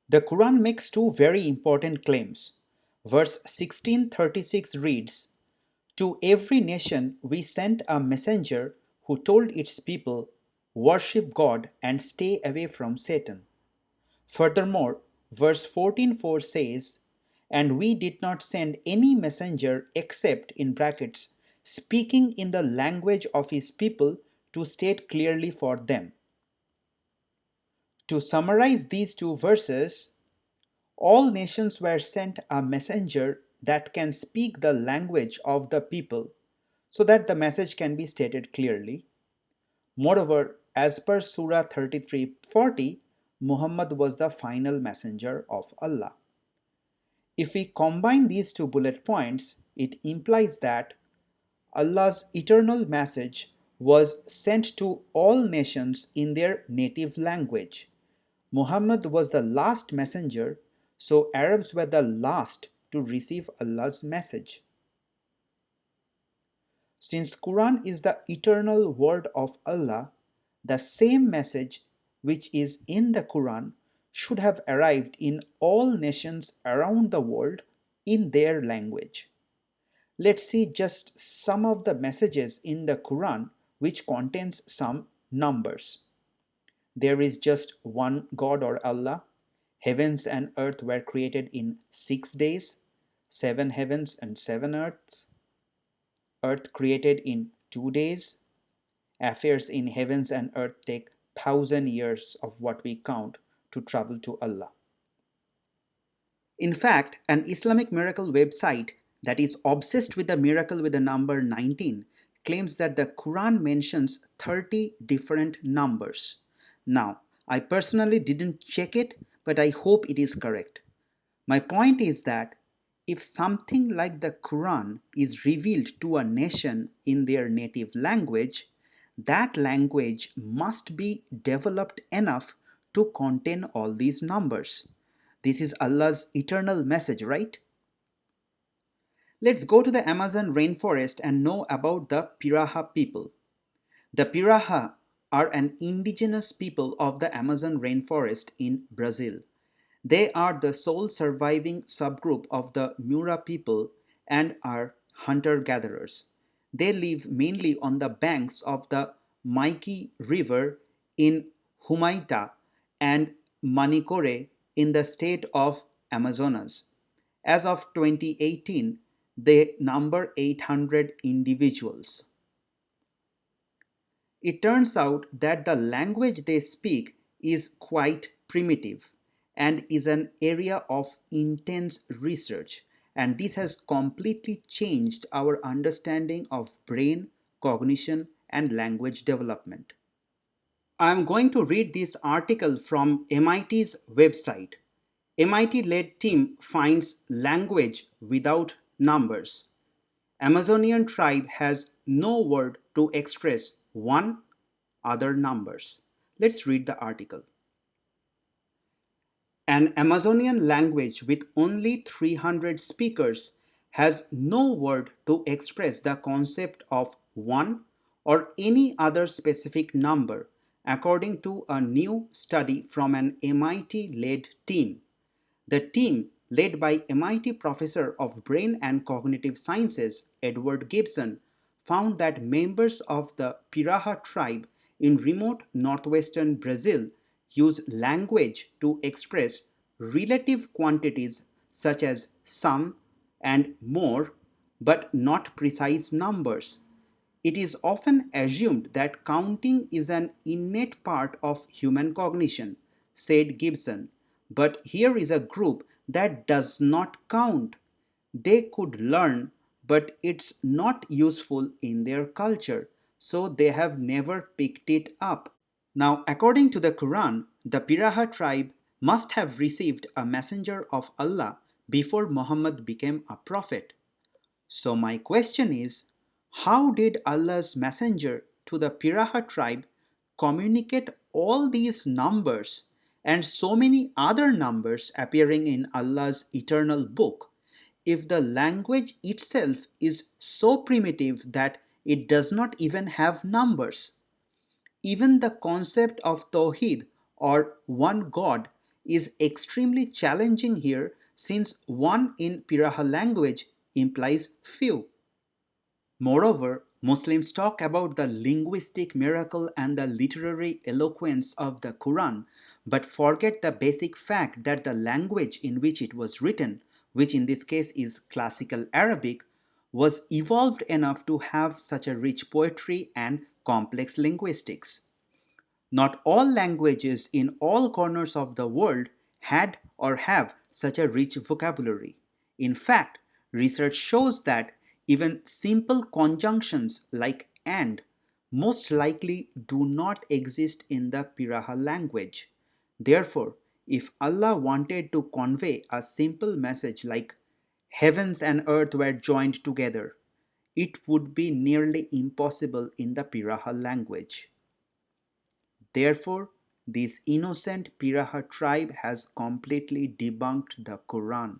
The Quran makes two very important claims. Verse 1636 reads, "To every nation we sent a messenger who told its people, worship God and stay away from Satan." Furthermore, verse 14:4 says, "And we did not send any messenger except," in brackets, "speaking in the language of his people to state clearly for them." To summarize these two verses, all nations were sent a messenger that can speak the language of the people so that the message can be stated clearly. Moreover, as per Surah 33:40, Muhammad was the final messenger of Allah. If we combine these two bullet points, it implies that Allah's eternal message was sent to all nations in their native language. Muhammad was the last messenger, so Arabs were the last to receive Allah's message. Since Quran is the eternal word of Allah, the same message which is in the Quran should have arrived in all nations around the world in their language. Let's see just some of the messages in the Quran which contains some numbers. There is just one God or Allah. Heavens and earth were created in 6 days, 7 heavens and 7 earths. Earth created in 2 days. Affairs in heavens and earth take 1,000 years of what we count to travel to Allah. In fact, an Islamic miracle website that is obsessed with the miracle with the number 19 claims that the Quran mentions 30 different numbers. Now, I personally didn't check it, but I hope it is correct. My point is that if something like the Quran is revealed to a nation in their native language, that language must be developed enough to contain all these numbers. This is Allah's eternal message, right? Let's go to the Amazon rainforest and know about the Piraha people. The Piraha are an indigenous people of the Amazon rainforest in Brazil. They are the sole surviving subgroup of the Mura people and are hunter-gatherers. They live mainly on the banks of the Maiki River in Humaita and Manicore in the state of Amazonas. As of 2018, they number 800 individuals. It turns out that the language they speak is quite primitive and is an area of intense research, and this has completely changed our understanding of brain, cognition, and language development. I am going to read this article from MIT's website. MIT-led team finds language without numbers. Amazonian tribe has no word to express one other numbers. Let's read the article. An Amazonian language with only 300 speakers has no word to express the concept of one or any other specific number, according to a new study from an MIT-led team. The team, led by MIT professor of brain and cognitive sciences Edward Gibson, found that members of the Piraha tribe in remote northwestern Brazil use language to express relative quantities such as some and more, but not precise numbers. It is often assumed that counting is an innate part of human cognition, said Gibson, but here is a group that does not count. They could learn, but it's not useful in their culture, so they have never picked it up. Now, according to the Quran, the Piraha tribe must have received a messenger of Allah before Muhammad became a prophet. So my question is, how did Allah's messenger to the Piraha tribe communicate all these numbers and so many other numbers appearing in Allah's eternal book if the language itself is so primitive that it does not even have numbers? Even the concept of Tawheed or one God is extremely challenging here since one in Piraha language implies few. Moreover, Muslims talk about the linguistic miracle and the literary eloquence of the Quran, but forget the basic fact that the language in which it was written, which in this case is classical Arabic, was evolved enough to have such a rich poetry and complex linguistics. Not all languages in all corners of the world had or have such a rich vocabulary. In fact, research shows that even simple conjunctions like and most likely do not exist in the Piraha language. Therefore, if Allah wanted to convey a simple message like heavens and earth were joined together, it would be nearly impossible in the Piraha language. Therefore, this innocent Piraha tribe has completely debunked the Quran.